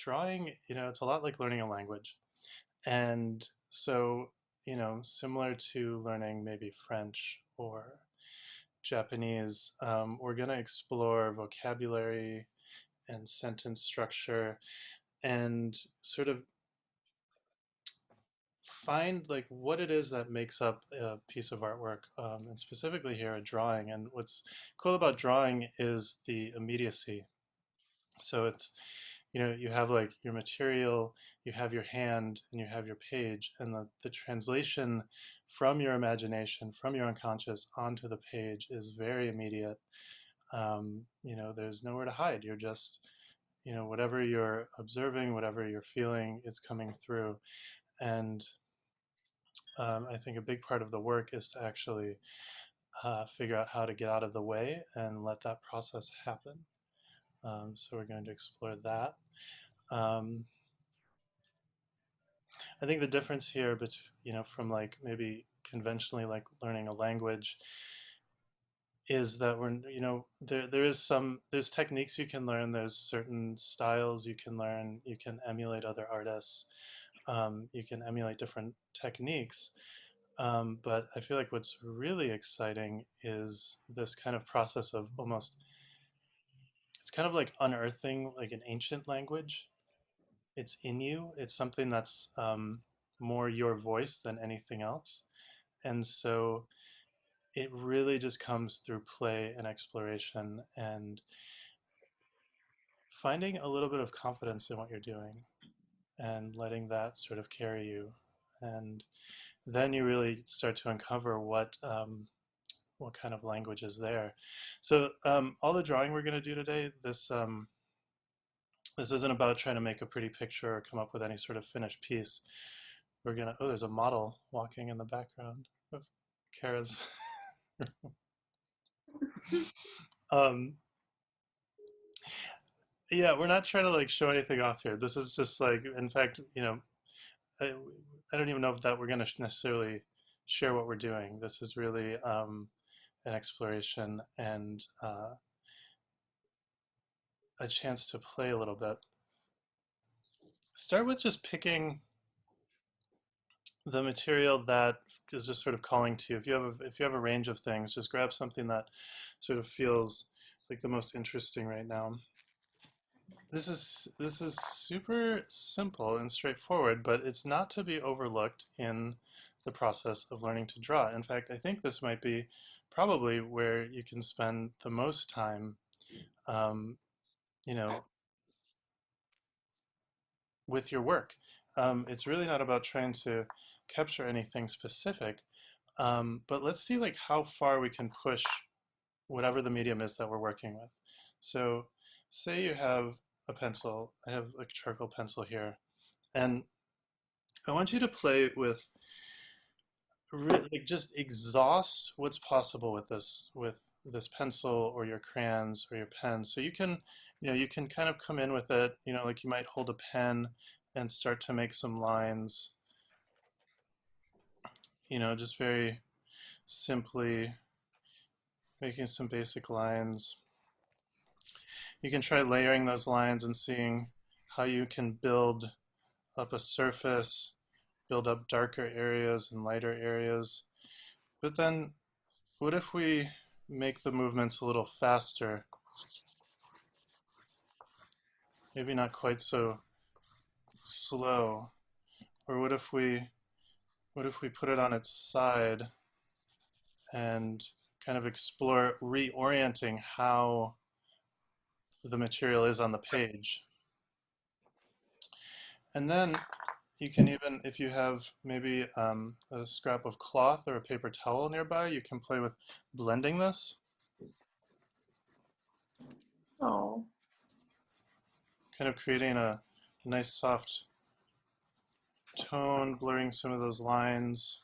drawing, it's a lot like learning a language. And so, similar to learning maybe French or Japanese, we're going to explore vocabulary and sentence structure and sort of find like what it is that makes up a piece of artwork, and specifically here a drawing. And what's cool about drawing is the immediacy. So it's, you have like your material, you have your hand, and you have your page, and the translation from your imagination, from your unconscious onto the page is very immediate. There's nowhere to hide. You're just, whatever you're observing, whatever you're feeling, it's coming through. And I think a big part of the work is to actually figure out how to get out of the way and let that process happen. So we're going to explore that. Um, I think the difference here, from like maybe conventionally like learning a language, is that there's techniques you can learn, there's certain styles you can learn, you can emulate other artists, you can emulate different techniques. But I feel like what's really exciting is this kind of process of almost, it's kind of like unearthing like an ancient language. It's in you. It's something that's more your voice than anything else. And so it really just comes through play and exploration and finding a little bit of confidence in what you're doing and letting that sort of carry you. And then you really start to uncover what kind of language is there. So all the drawing we're going to do today, this isn't about trying to make a pretty picture or come up with any sort of finished piece. Oh, there's a model walking in the background of Kara's. um, yeah, we're not trying to like show anything off here. This is just like, in fact, I, I don't even know if that we're going to necessarily share what we're doing. This is really an exploration and a chance to play a little bit. Start with just picking the material that is just sort of calling to you. If you have a range of things, just grab something that sort of feels like the most interesting right now. This is super simple and straightforward, but it's not to be overlooked in the process of learning to draw. In fact, I think this might be probably where you can spend the most time, um, you know, with your work. It's really not about trying to capture anything specific, but let's see like how far we can push whatever the medium is that we're working with. So say you have a pencil, I have a charcoal pencil here, and I want you to play with like just exhaust what's possible with this pencil or your crayons or your pen. So you can kind of come in with it, like you might hold a pen and start to make some lines, just very simply making some basic lines. You can try layering those lines and seeing how you can build up a surface, build up darker areas and lighter areas. But then what if we make the movements a little faster? Maybe not quite so slow. Or what if we put it on its side and kind of explore reorienting how the material is on the page. And then you can even, if you have maybe a scrap of cloth or a paper towel nearby, you can play with blending this, Oh, kind of creating a nice soft tone, blurring some of those lines.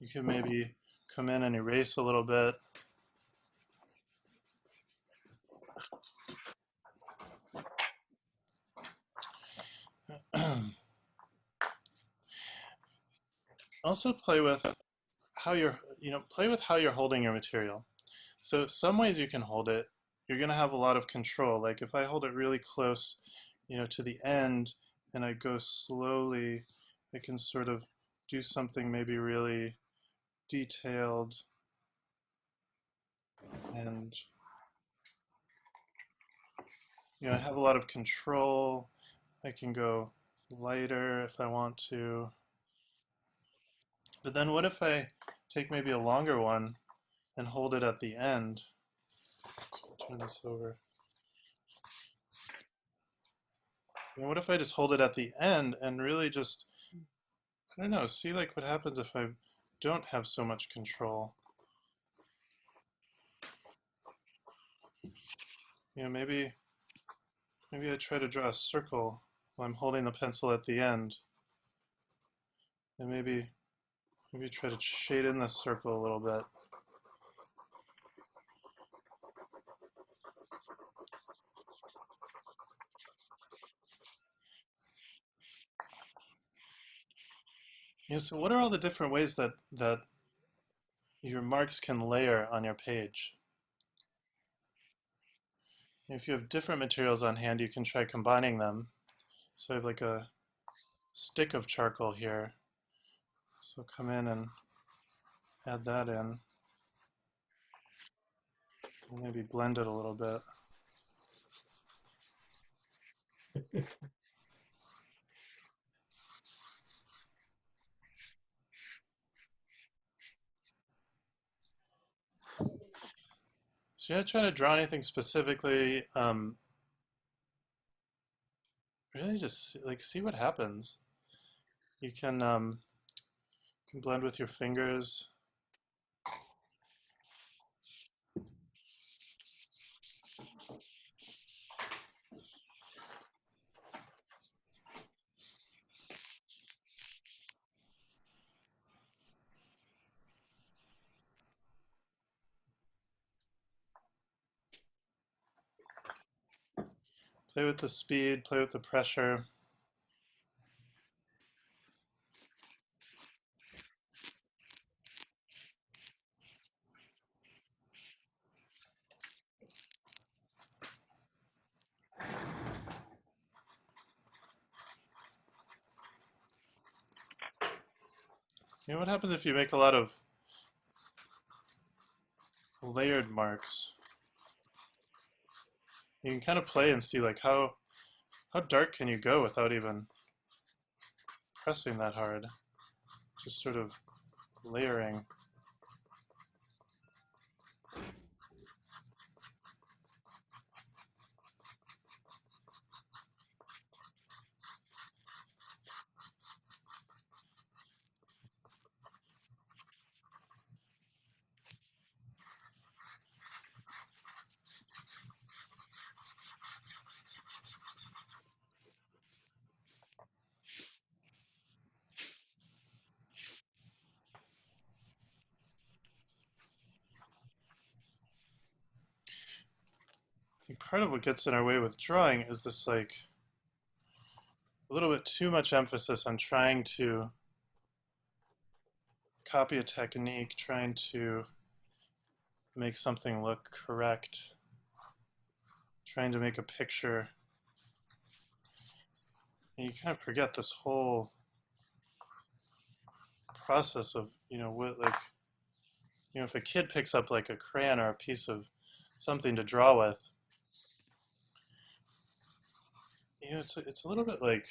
You can maybe come in and erase a little bit. Also play with how you're holding your material. So some ways you can hold it, you're going to have a lot of control. Like if I hold it really close, to the end and I go slowly, I can sort of do something maybe really detailed and I have a lot of control. I can go lighter if I want to. But then what if I take maybe a longer one and hold it at the end? So turn this over. And what if I just hold it at the end and really just, I don't know, see like what happens if I don't have so much control? Maybe I try to draw a circle while I'm holding the pencil at the end. And maybe try to shade in this circle a little bit. So what are all the different ways that your marks can layer on your page? If you have different materials on hand, you can try combining them. So I have like a stick of charcoal here. So come in and add that in. And maybe blend it a little bit. So you're not trying to draw anything specifically. Really just like see what happens. You can blend with your fingers. Play with the speed, play with the pressure. What happens if you make a lot of layered marks? You can kind of play and see like how dark can you go without even pressing that hard? Just sort of layering. I think part of what gets in our way with drawing is this like a little bit too much emphasis on trying to copy a technique, trying to make something look correct, trying to make a picture. And you kind of forget this whole process of, what like, if a kid picks up like a crayon or a piece of something to draw with, it's a little bit like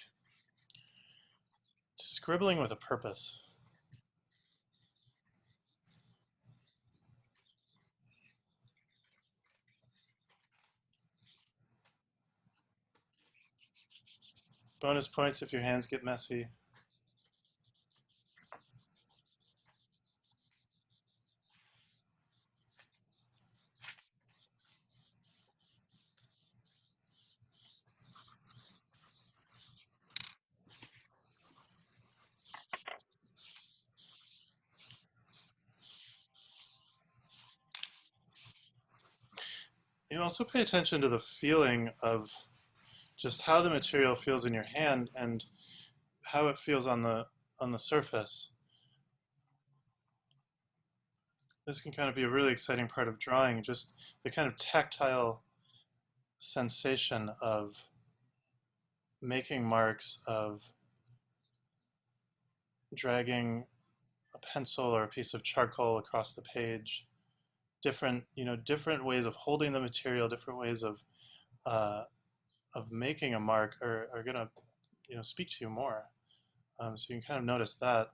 scribbling with a purpose. Bonus points if your hands get messy. You also pay attention to the feeling of just how the material feels in your hand and how it feels on the surface. This can kind of be a really exciting part of drawing, just the kind of tactile sensation of making marks, of dragging a pencil or a piece of charcoal across the page, different, different ways of holding the material, different ways uh, of making a mark are gonna, speak to you more. So you can kind of notice that.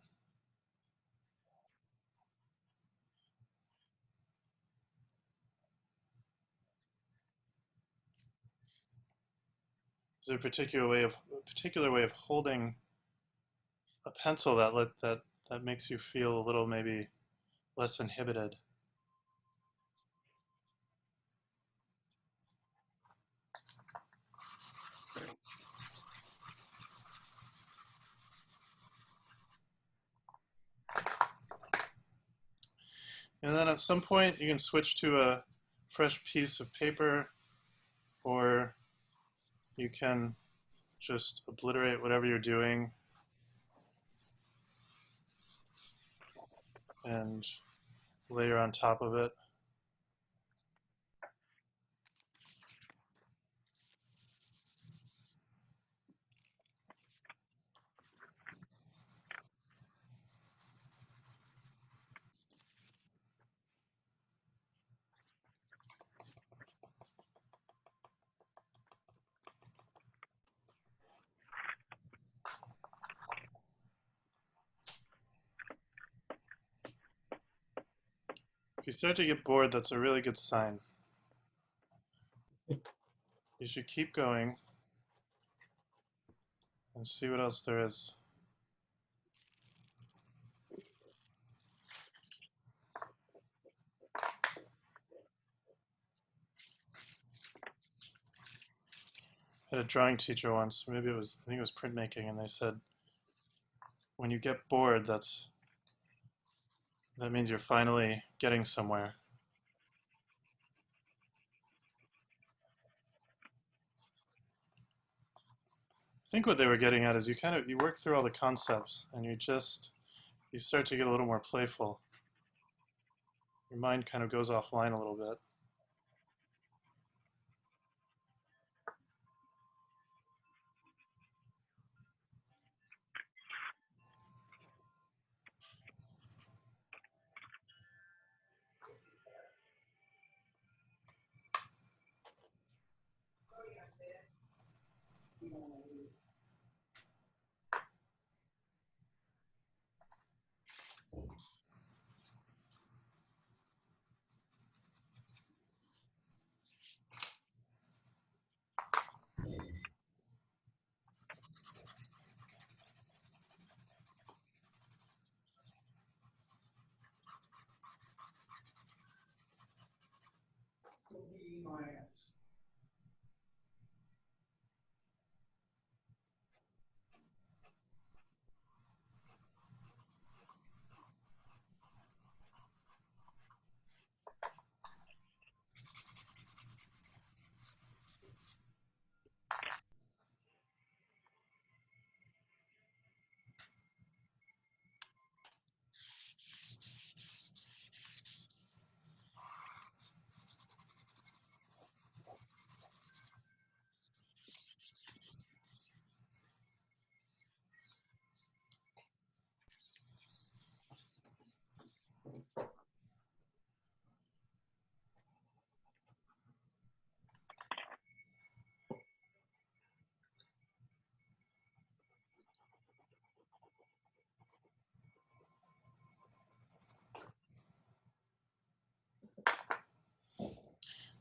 Is there a particular way of holding a pencil that makes you feel a little maybe less inhibited? And then at some point you can switch to a fresh piece of paper, or you can just obliterate whatever you're doing and layer on top of it. If you start to get bored, that's a really good sign. You should keep going and see what else there is. I had a drawing teacher once, maybe I think it was printmaking, and they said, when you get bored, that means you're finally getting somewhere. I think what they were getting at is you work through all the concepts and you start to get a little more playful. Your mind kind of goes offline a little bit.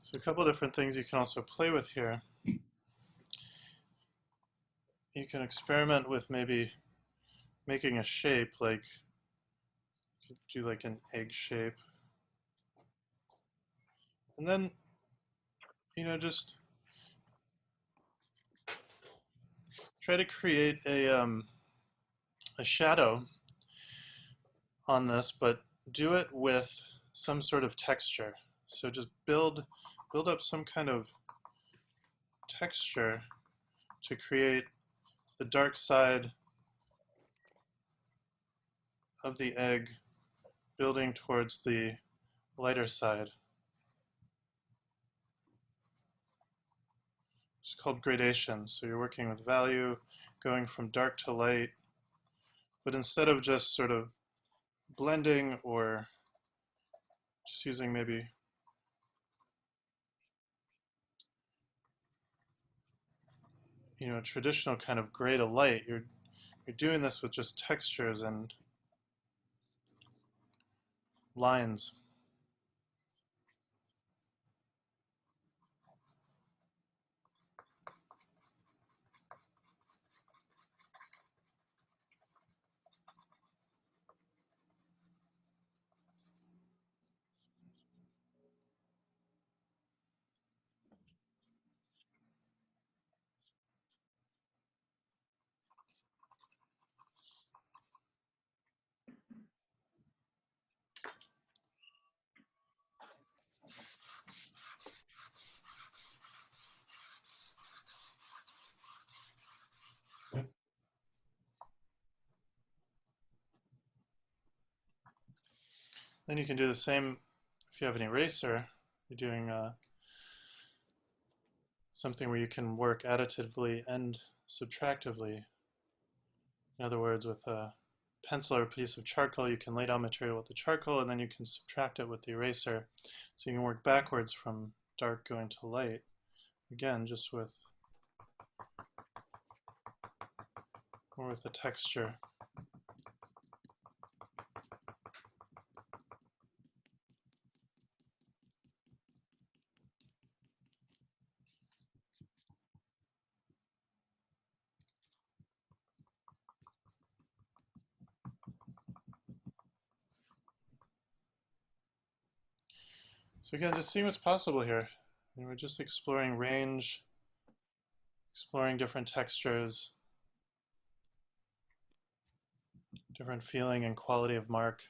So a couple different things you can also play with here. You can experiment with maybe making a shape, like you could do like an egg shape. And then, just try to create a shadow on this, but do it with some sort of texture. So just build up some kind of texture to create the dark side of the egg building towards the lighter side. It's called gradation. So you're working with value, going from dark to light, but instead of just sort of blending or just using maybe a traditional kind of gray to light, you're doing this with just textures and lines. Then you can do the same if you have an eraser. You're doing something where you can work additively and subtractively. In other words, with a pencil or a piece of charcoal, you can lay down material with the charcoal and then you can subtract it with the eraser. So you can work backwards from dark going to light. Again, just with the texture. So again, just seeing what's possible here. And we're just exploring range, exploring different textures, different feeling and quality of mark.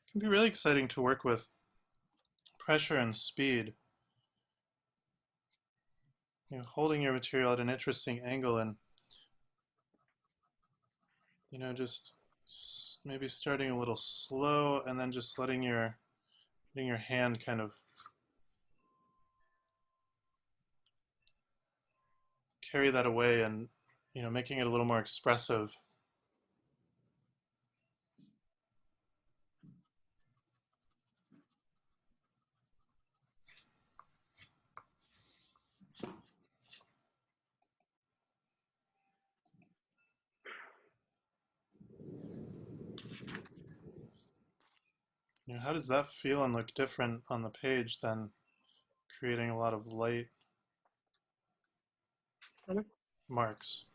It can be really exciting to work with pressure and speed. Holding your material at an interesting angle and just maybe starting a little slow and then just letting your hand kind of carry that away and making it a little more expressive. How does that feel and look different on the page than creating a lot of light marks?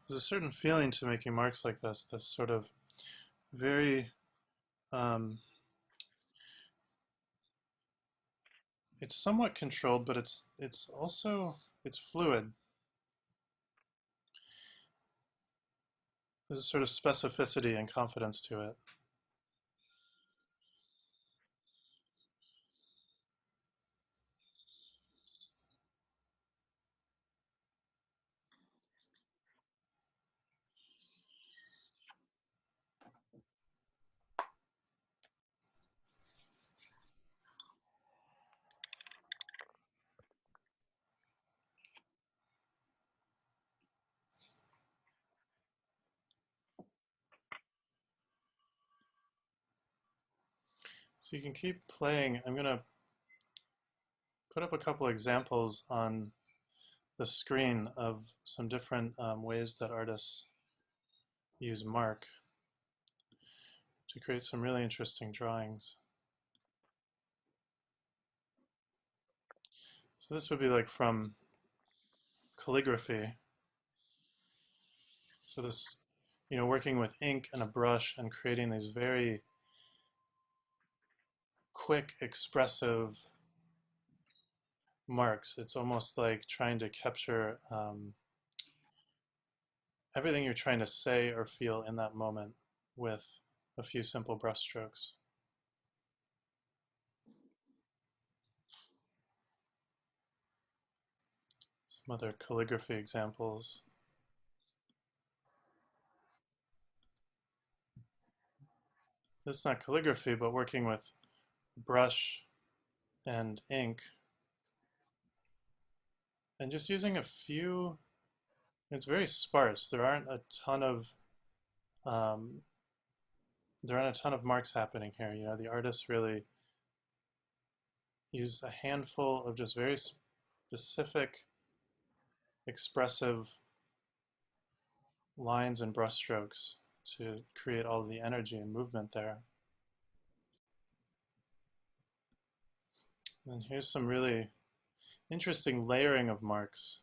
There's a certain feeling to making marks like this sort of very, um, it's somewhat controlled, but it's also, it's fluid. There's a sort of specificity and confidence to it. So you can keep playing. I'm going to put up a couple examples on the screen of some different ways that artists use mark to create some really interesting drawings. So this would be like from calligraphy. So this, working with ink and a brush and creating these very quick, expressive marks. It's almost like trying to capture everything you're trying to say or feel in that moment with a few simple brush strokes. Some other calligraphy examples. This is not calligraphy, but working with brush and ink and just using a few. It's very sparse. Um, there aren't a ton of marks happening here. The artist really used a handful of just very specific, expressive lines and brushstrokes to create all of the energy and movement there. And here's some really interesting layering of marks.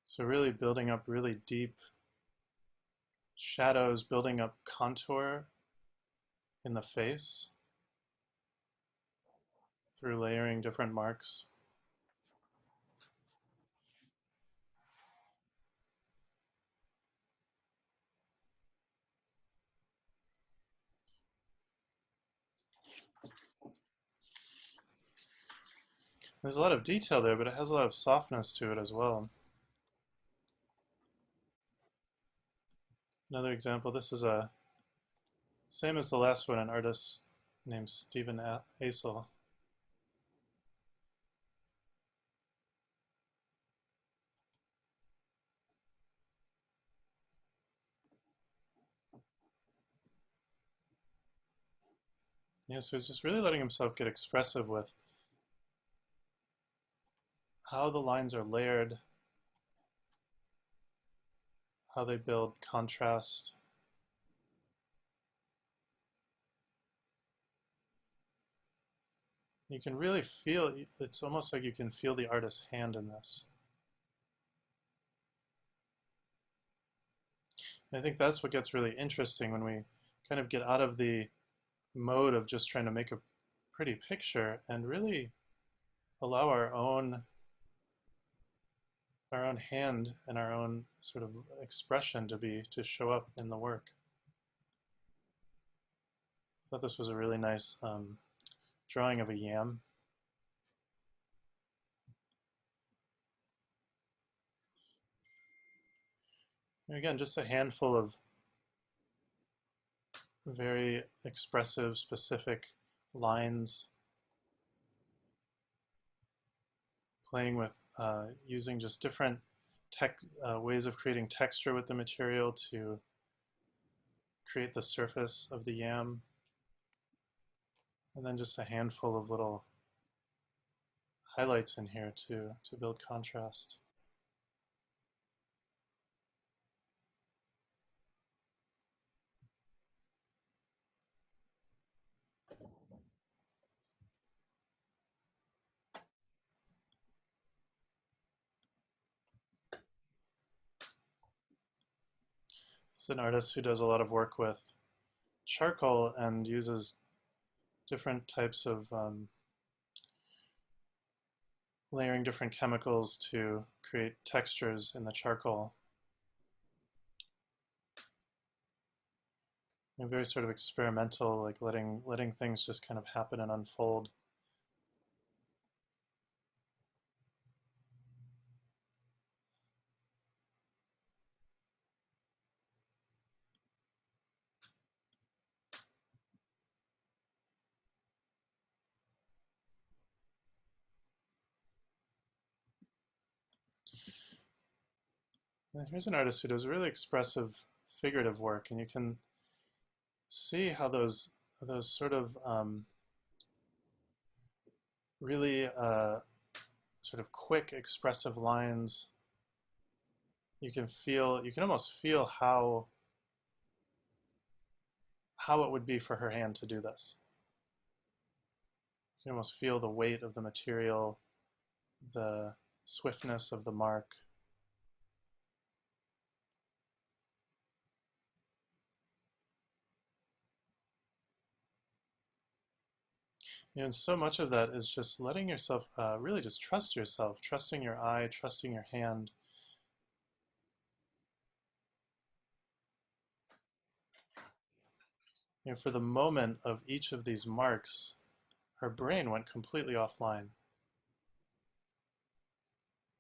So really building up really deep shadows, building up contour in the face through layering different marks. There's a lot of detail there, but it has a lot of softness to it as well. Another example, this is same as the last one, an artist named Stephen Asel. Yeah, so he's just really letting himself get expressive with how the lines are layered, how they build contrast. You can really feel, it's almost like you can feel the artist's hand in this. And I think that's what gets really interesting when we kind of get out of the mode of just trying to make a pretty picture and really allow our own hand and our own sort of expression to show up in the work. I thought this was a really nice drawing of a yam. And again, just a handful of very expressive, specific lines, playing with using just different ways of creating texture with the material to create the surface of the yam, and then just a handful of little highlights in here to build contrast. This is an artist who does a lot of work with charcoal and uses different types of layering different chemicals to create textures in the charcoal. very sort of experimental, like letting things just kind of happen and unfold. And here's an artist who does really expressive figurative work, and you can see how those sort of really sort of quick expressive lines, you can almost feel how it would be for her hand to do this. You can almost feel the weight of the material, the swiftness of the mark. And so much of that is just letting yourself really just trust yourself, trusting your eye, trusting your hand. For the moment of each of these marks, her brain went completely offline.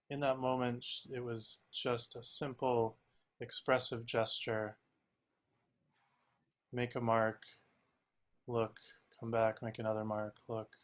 In that moment, it was just a simple, expressive gesture. Make a mark, look, come back, make another mark, look.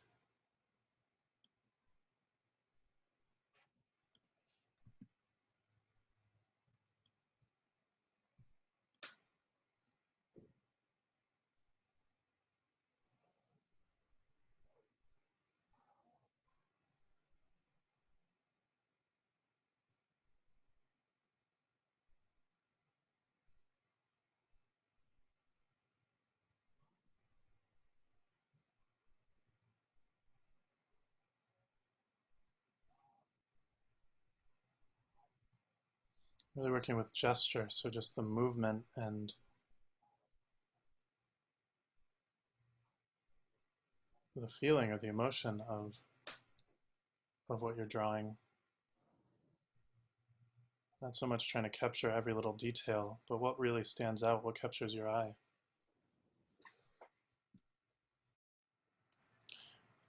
Really working with gesture, so just the movement and the feeling or the emotion of what you're drawing. Not so much trying to capture every little detail, but what really stands out, what captures your eye.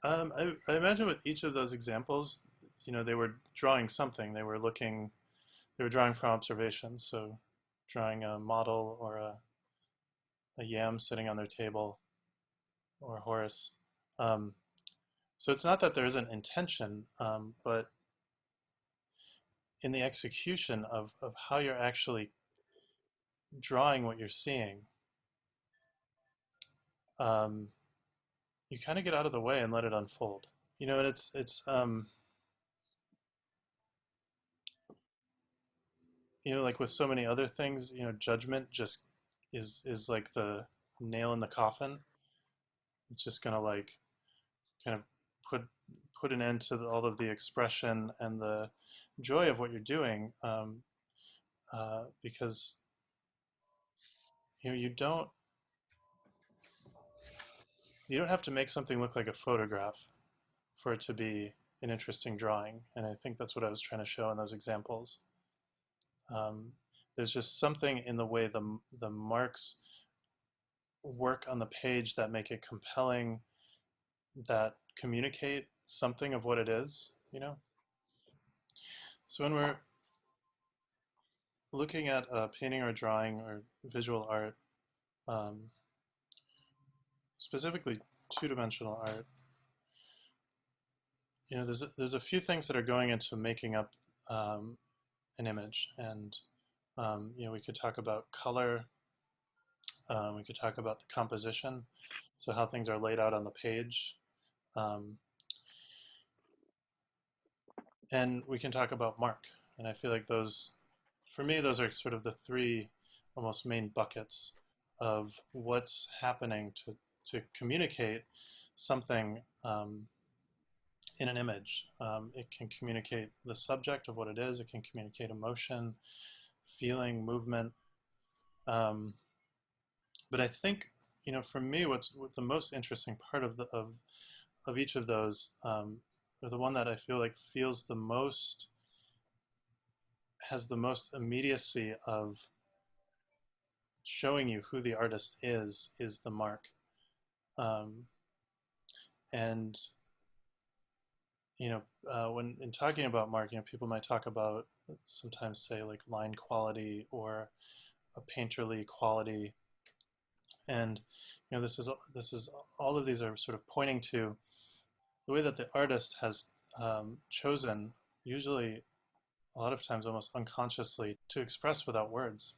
I imagine with each of those examples, they were drawing something. They were drawing from observation. So drawing a model or a yam sitting on their table or a horse. Um, so it's not that there isn't intention, but in the execution of how you're actually drawing what you're seeing, um, you kind of get out of the way and let it unfold. And it's like with so many other things, judgment just is like the nail in the coffin. It's just gonna like kind of put put an end to all of the expression and the joy of what you're doing, because you don't have to make something look like a photograph for it to be an interesting drawing, and I think that's what I was trying to show in those examples. Um, there's just something in the way the marks work on the page that make it compelling, that communicate something of what it is. So when we're looking at painting or drawing or visual art, um, specifically two-dimensional art, there's a few things that are going into making up um, an image, and we could talk about color, we could talk about the composition, so how things are laid out on the page, um, and we can talk about mark. And I feel like for me, those are sort of the three almost main buckets of what's happening to communicate something in an image. It can communicate the subject of what it is. It can communicate emotion, feeling, movement. But I think, for me, what the most interesting part of each of those, or the one that I feel like has the most immediacy of showing you who the artist is the mark. Um, and when in talking about mark, people might talk about sometimes say like line quality or a painterly quality, and this is all of these are sort of pointing to the way that the artist has chosen, usually a lot of times almost unconsciously, to express without words.